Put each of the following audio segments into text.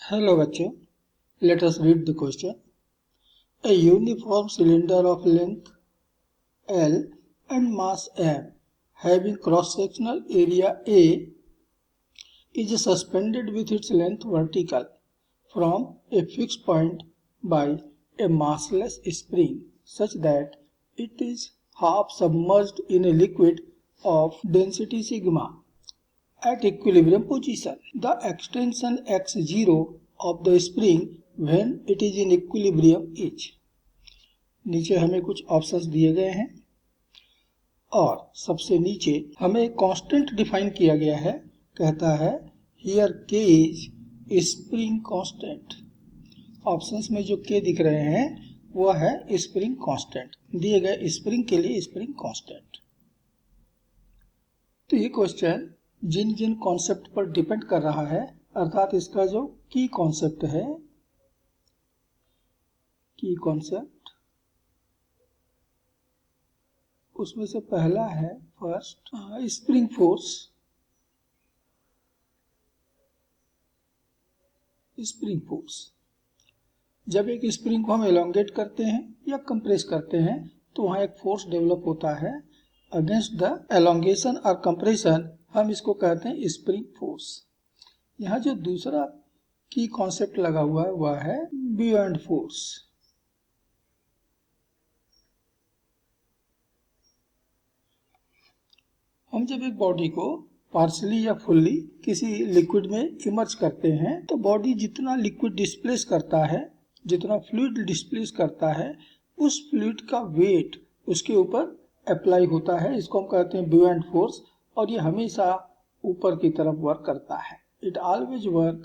Hello बच्चों, let us read the question. A uniform cylinder of length L and mass M having cross-sectional area A is suspended with its length vertical from a fixed point by a massless spring such that it is half submerged in a liquid of density sigma. At equilibrium position, the extension x0 of the spring when it is in equilibrium is. नीचे हमें कुछ options दिए गए हैं और सबसे नीचे हमें एक कांस्टेंट डिफाइन किया गया है. कहता है here k is spring constant. Options में जो k दिख रहे हैं वह है स्प्रिंग कांस्टेंट, दिए गए स्प्रिंग के लिए स्प्रिंग कांस्टेंट. तो ये क्वेश्चन जिन जिन कॉन्सेप्ट पर डिपेंड कर रहा है, अर्थात इसका जो की कॉन्सेप्ट है, की कॉन्सेप्ट, उसमें से पहला है first spring force. Spring force, जब एक स्प्रिंग को हम एलोंगेट करते हैं या कंप्रेस करते हैं तो वहां एक फोर्स डेवलप होता है. अगेंस्ट द एलोंगेशन और कंप्रेशन हम इसको कहते हैं स्प्रिंग फोर्स. यहाँ जो दूसरा की कॉन्सेप्ट लगा हुआ है वह है बियॉन्ड फोर्स. हम जब एक बॉडी को पार्शली या फुल्ली किसी लिक्विड में इमर्ज करते हैं तो बॉडी जितना लिक्विड डिस्प्लेस करता है, जितना फ्लूइड डिस्प्लेस करता है, उस फ्लूइड का वेट उसके ऊपर अप्लाई होता है. इसको हम कहते हैं बियॉन्ड फोर्स और ये हमेशा ऊपर की तरफ वर्क करता है. It always work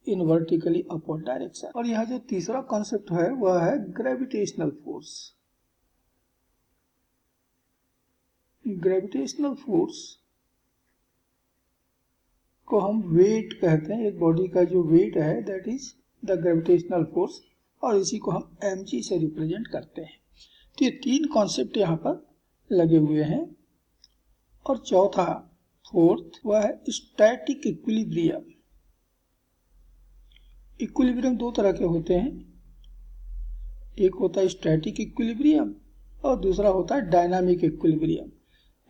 in vertically upward direction. और यहाँ जो तीसरा कॉन्सेप्ट है वह है ग्रेविटेशनल फोर्स. ग्रेविटेशनल फोर्स को हम वेट कहते हैं. एक बॉडी का जो वेट है that is the gravitational force और इसी को हम mg से रिप्रेजेंट करते हैं. तो ये तीन कॉन्सेप्ट यहाँ पर लगे हुए हैं. और चौथा फोर्थ वह है स्टैटिक इक्विलिब्रियम. इक्विलिब्रियम दो तरह के होते हैं, एक होता है स्टैटिक इक्विलिब्रियम और दूसरा होता है डायनामिक इक्विलिब्रियम.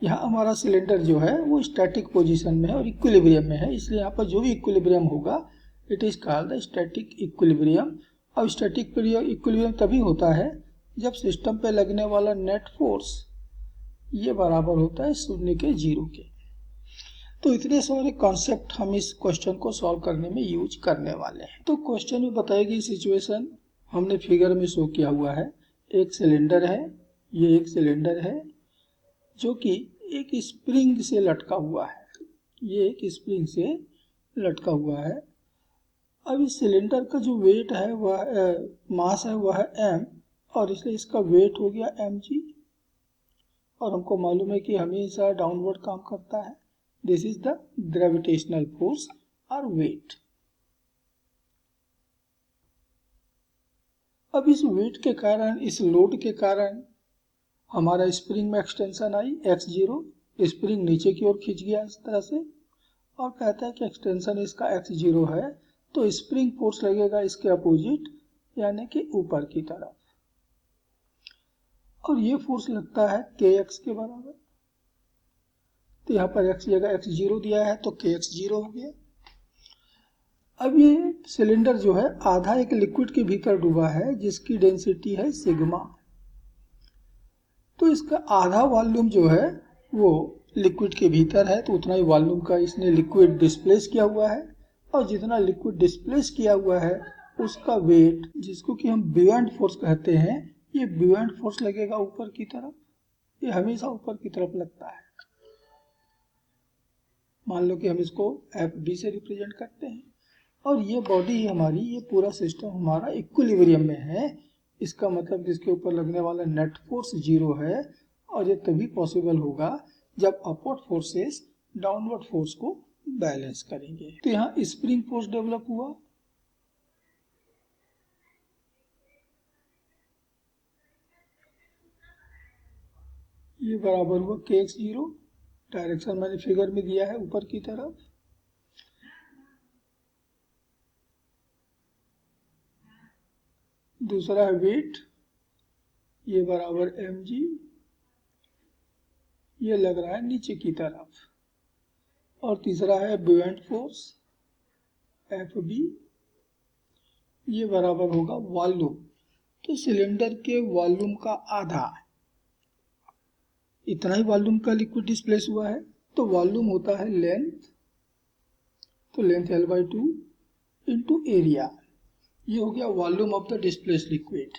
यहाँ हमारा सिलेंडर जो है वो स्टैटिक पोजीशन में है और इक्विलिब्रियम में है, इसलिए यहाँ पर जो भी इक्विलिब्रियम होगा it is called the static equilibrium. अब स्टैटिक इक्विलिब्रियम तभी होता है जब सिस्टम पे लगने वाला नेट फोर्स ये बराबर होता है शून्य के, जीरो के. तो इतने सारे कॉन्सेप्ट हम इस क्वेश्चन को सॉल्व करने में यूज करने वाले हैं. तो क्वेश्चन में बताई गई सिचुएशन हमने फिगर में शो किया हुआ है. एक सिलेंडर है, ये एक सिलेंडर है जो कि एक स्प्रिंग से लटका हुआ है. ये एक स्प्रिंग से लटका हुआ है. अब इस सिलेंडर का जो वेट है वह मास है वह है m और इसलिए इसका वेट हो गया mg. और हमको मालूम है कि हमेशा डाउनवर्ड काम करता है. This is the gravitational force और वेट. अब इस वेट के कारण, इस लोड के कारण हमारा स्प्रिंग में एक्सटेंशन आई x0. स्प्रिंग नीचे की ओर खींच गया इस तरह से और कहता है कि एक्सटेंशन इसका x0 है तो स्प्रिंग फोर्स लगेगा इसके अपोजिट यानी कि ऊपर की तरफ. और ये फोर्स लगता है kx के बराबर. तो यहाँ पर x जगह x0 दिया है तो kx0 हो गया. अब ये सिलेंडर जो है आधा एक लिक्विड के भीतर डूबा है जिसकी डेंसिटी है सिग्मा. तो इसका आधा वॉल्यूम जो है वो लिक्विड के भीतर है तो उतना ही वॉल्यूम का इसने लिक्विड डिस्प्लेस किया हुआ है. और जितना लिक्विड डिस्प्लेस किया हुआ है उसका वेट, जिसको कि हम बियॉन्ड फोर्स कहते हैं, ये बियॉन्ड फोर्स लगेगा ऊपर की तरफ. ये हमेशा ऊपर की तरफ लगता है. मान लो कि हम इसको FB से रिप्रेजेंट करते हैं और ये बॉडी हमारी, ये पूरा सिस्टम हमारा इक्विलिब्रियम में है. इसका मतलब इसके ऊपर लगने वाला नेट फोर्स 0 है और ये तभी पॉसिबल होगा जब अपवर्ड फोर्सेस डाउनवर्ड फोर्स को बैलेंस करेंगे. तो यहाँ स्प्रिंग फोर्स डेवलप हुआ. ये बराबर हुआ kx0. डायरेक्शन मैंने फिगर में दिया है ऊपर की तरफ. दूसरा है वेट, ये बराबर mg, ये लग रहा है नीचे की तरफ, और तीसरा है बुएंट फोर्स Fb, ये बराबर होगा वॉल्यूम। तो सिलेंडर के वॉल्यूम का आधा, इतना ही वॉल्यूम का लिक्विड डिस्प्लेस हुआ है, तो वॉल्यूम होता है लेंथ, तो लेंथ L/2 इंटू एरिया, ये हो गया volume of the displace liquid,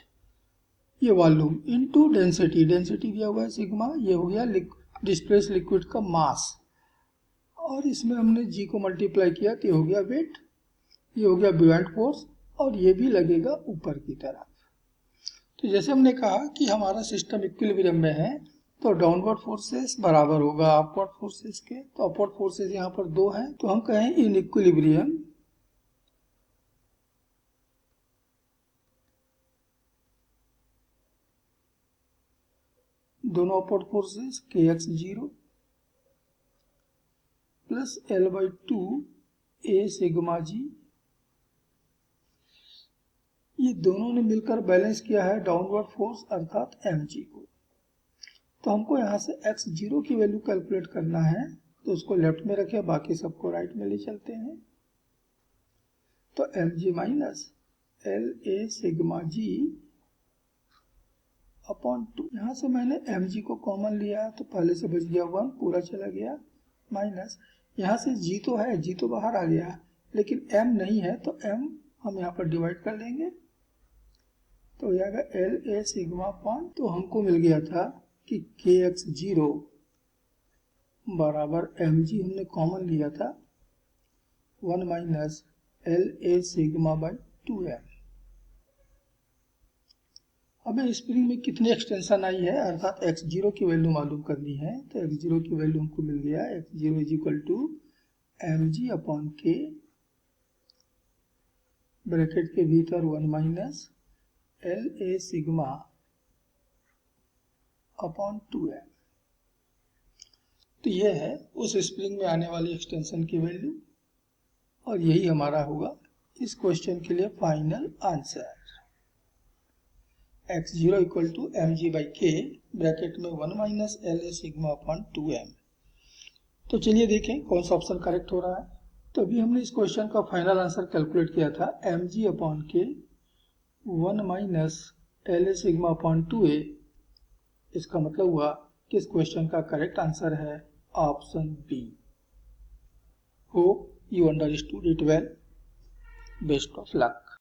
ये वॉल्यूम इंटू डेंसिटी, डेंसिटी दिया हुआ है सिग्मा, ये हो गया डिस्प्लेस लिक्विड का मास, और इसमें हमने g को मल्टीप्लाई किया तो ये हो गया वेट, ये हो गया बुएंट फोर्स, और ये भी लगेगा ऊपर की तरफ। तो जैसे हमने कहा कि हमारा सिस्टम इक्विलिब्रियम में है, तो डाउनवर्ड फोर्सेस बराबर होगा अपवर्ड फोर्सेस के, तो अपवर्ड फोर्सेस यहाँ पर 2 हैं, तो हम कहें इन इक्विलिब्रियम दोनों upward forces kx0 plus L/2 a sigma g, ये दोनों ने मिलकर बैलेंस किया है डाउनवर्ड फोर्स अर्थात mg को। तो हमको यहाँ से x0 की वैल्यू कैलकुलेट करना है, तो उसको लेफ्ट में रखे, बाकी सबको राइट में ले चलते हैं। तो mg minus LA sigma g upon 2, यहाँ से मैंने mg को कॉमन लिया तो पहले से बच गया 1, पूरा चला गया, माइनस यहाँ से g तो है, g तो बाहर आ गया, लेकिन m नहीं है, तो m हम यहाँ पर डिवाइड कर लेंगे, तो हो जाएगा LA सिग्मा अपॉन, तो हमको मिल गया था कि kx0 बराबर mg हमने कॉमन लिया था 1 minus LA sigma by 2m। हमें स्प्रिंग में कितनी एक्सटेंशन आई है अर्थात x0 की वैल्यू मालूम करनी है, तो x0 की वैल्यू हमको मिल गया x0 is equal to mg upon k, bracket के भीतर 1 minus LA sigma upon 2m। तो यह है उस स्प्रिंग में आने वाली एक्सटेंशन की वैल्यू, और यही हमारा होगा इस क्वेश्चन के लिए final answer. x0 equal to mg by k, bracket में 1 minus LA sigma upon 2m। तो चलिए देखें कौन सा ऑप्शन करेक्ट हो रहा है। तो अभी हमने इस क्वेश्चन का फाइनल आंसर कैलकुलेट किया था mg upon k 1 minus LA sigma upon 2a। इसका मतलब हुआ कि इस क्वेश्चन का करेक्ट आंसर है option B. Hope you understood it well, best of luck.